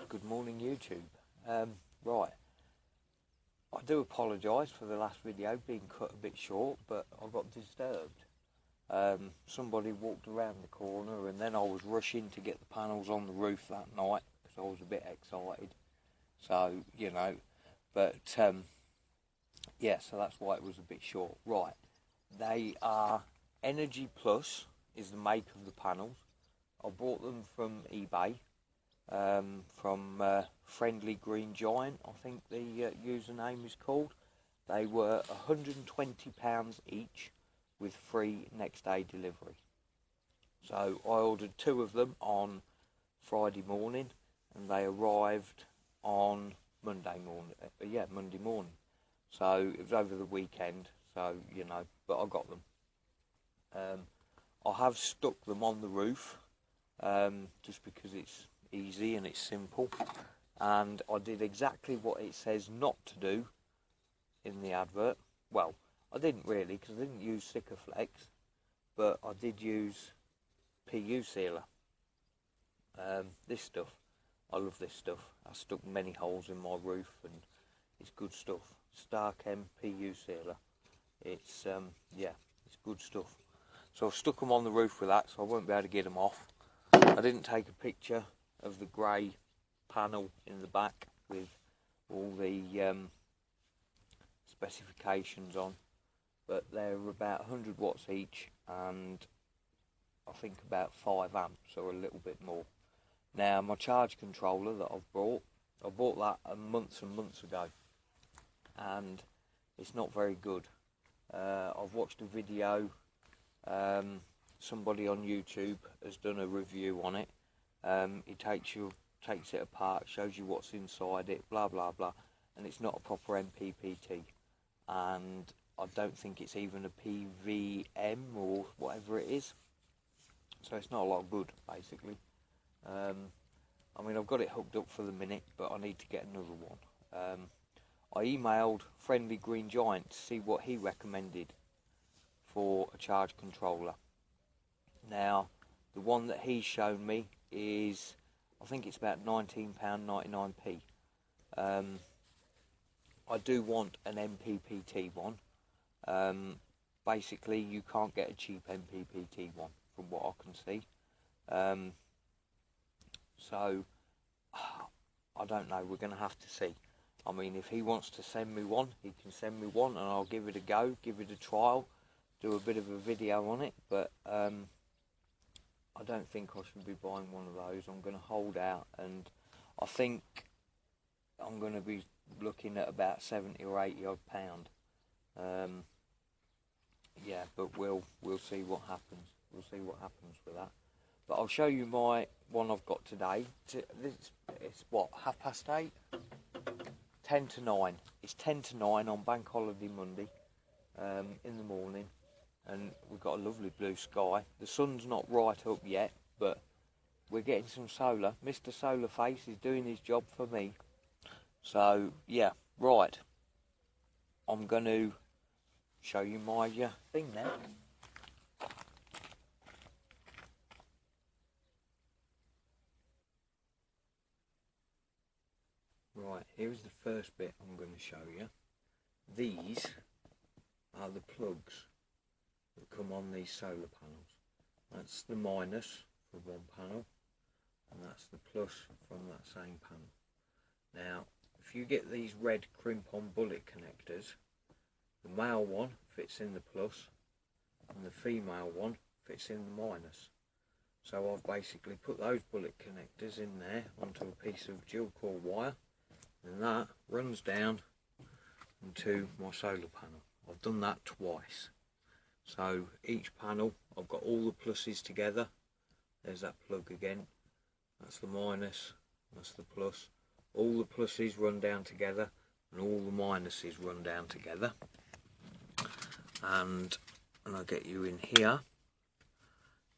Good morning, YouTube. Right, I do apologise for the last video being cut a bit short, but I got disturbed. Somebody walked around the corner and then I was rushing to get the panels on the roof that night because I was a bit excited. So, you know, but yeah, so that's why it was a bit short. Right, they are Energy Plus is the make of the panels. I bought them from eBay. From Friendly Green Giant, I think the username is called. They were £120 each with free next day delivery. So I ordered 2 of them on Friday morning and they arrived on Monday morning. Monday morning. So it was over the weekend, so you know, but I got them. I have stuck them on the roof just because it's easy and it's simple, and I did exactly what it says not to do in the advert. Well, I didn't really, because I didn't use Sikaflex, but I did use PU sealer. This stuff, I love this stuff. I stuck many holes in my roof and it's good stuff. Starchem PU sealer. It's it's good stuff. So I've stuck them on the roof with that, so I won't be able to get them off. I didn't take a picture of the grey panel in the back with all the specifications on, but they're about 100 watts each and I think about 5 amps or a little bit more. Now my charge controller that I bought that months and months ago and it's not very good. I've watched a video, somebody on YouTube has done a review on it. It takes it apart, shows you what's inside it, blah blah blah, and it's not a proper MPPT, and I don't think it's even a PVM or whatever it is, so it's not a lot good basically. I mean, I've got it hooked up for the minute, but I need to get another one. I emailed Friendly Green Giant to see what he recommended for a charge controller. Now the one that he's shown me is, I think it's about £19.99p. I do want an MPPT one. Basically you can't get a cheap MPPT one from what I can see. So I don't know, we're going to have to see. I mean, if he wants to send me one, he can send me one and I'll give it a go, give it a trial, do a bit of a video on it, but I don't think I should be buying one of those. I'm going to hold out, and I think I'm going to be looking at about 70 or 80 odd pound. Yeah, but we'll see what happens. We'll see what happens with that. But I'll show you my one I've got today. It's what, 8:30? 10 to 9. It's 10 to 9 on Bank Holiday Monday in the morning. And we've got a lovely blue sky. The sun's not right up yet, but we're getting some solar. Mr. Solar Face is doing his job for me. So, yeah, right. I'm going to show you my thing now. Right, here's the first bit I'm going to show you. These are the plugs that come on these solar panels. That's the minus for one panel and that's the plus from that same panel. Now if you get these red crimp-on bullet connectors, the male one fits in the plus and the female one fits in the minus. So I've basically put those bullet connectors in there onto a piece of dual core wire, and that runs down into my solar panel. I've done that twice. So each panel, I've got all the pluses together. There's that plug again. That's the minus, that's the plus. All the pluses run down together and all the minuses run down together. And I'll get you in here.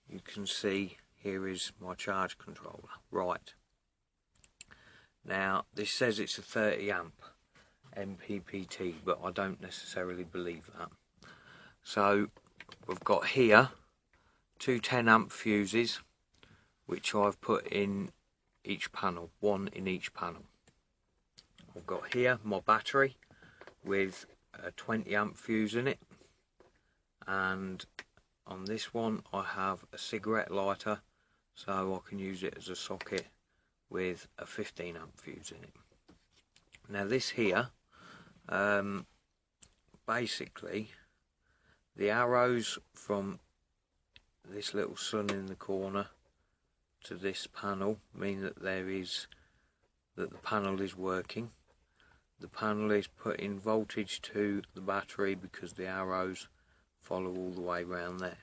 You can see here is my charge controller. Right. Now this says it's a 30 amp MPPT, but I don't necessarily believe that. So we've got here 2 10 amp fuses, which I've put in each panel, one in each panel. I've got here my battery with a 20 amp fuse in it, and on this one I have a cigarette lighter, so I can use it as a socket with a 15 amp fuse in it. Now this here, basically the arrows from this little sun in the corner to this panel mean that the panel is working. The panel is putting voltage to the battery because the arrows follow all the way around there.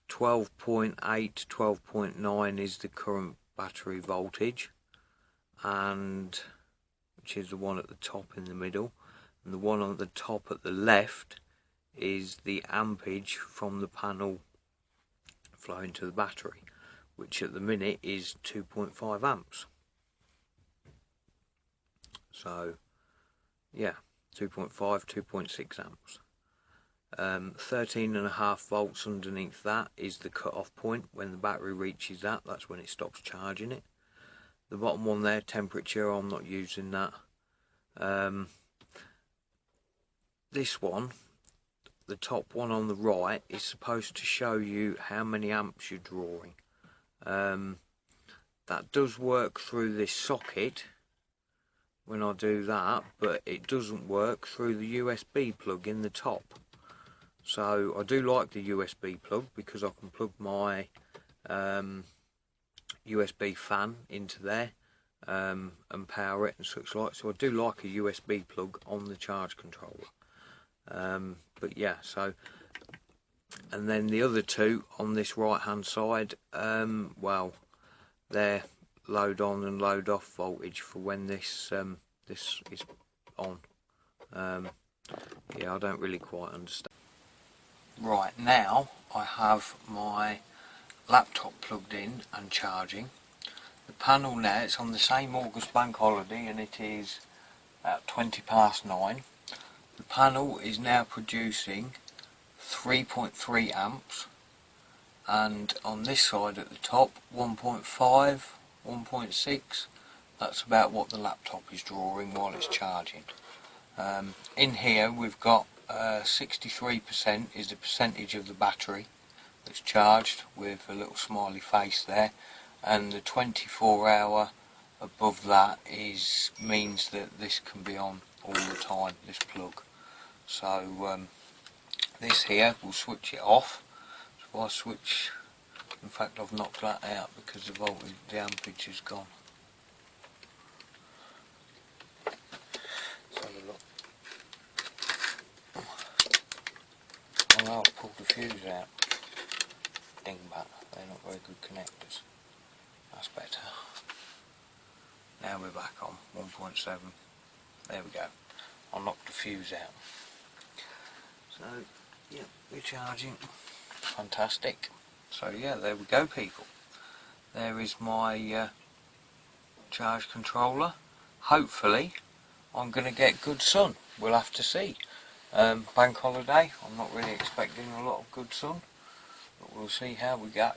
12.8 to 12.9 is the current battery voltage, and which is the one at the top in the middle, and the one on the top at the left is the ampage from the panel flowing to the battery, which at the minute is 2.5 amps. So yeah, 2.5, 2.6 amps. 13.5 volts underneath that is the cut-off point. When the battery reaches that, that's when it stops charging it. The bottom one there, temperature, I'm not using that. This one, the top one on the right, is supposed to show you how many amps you're drawing. That does work through this socket when I do that, but it doesn't work through the USB plug in the top. So I do like the USB plug because I can plug my USB fan into there and power it and such like. So I do like a USB plug on the charge controller. But yeah, so, and then the other two on this right hand side, well, they're load on and load off voltage for when this this is on. Yeah, I don't really quite understand. Right, now I have my laptop plugged in and charging. The panel now, it's on the same August bank holiday, and it is at 9:20. The panel is now producing 3.3 amps, and on this side at the top 1.5, 1.6. That's about what the laptop is drawing while it's charging. In here we've got 63% is the percentage of the battery that's charged, with a little smiley face there, and the 24-hour above that means that this can be on all the time, this plug. So this here will switch it off. So I switch, in fact I've knocked that out because the voltage, the ampage is gone. Let's have a look. Oh no, I've pulled the fuse out. Dingbat, they're not very good connectors. That's better. Now we're back on 1.7. There we go. I'll knock the fuse out. So yeah, we're charging. Fantastic. So yeah, there we go, people. There is my charge controller. Hopefully I'm going to get good sun. We'll have to see. Bank holiday, I'm not really expecting a lot of good sun, but we'll see how we go.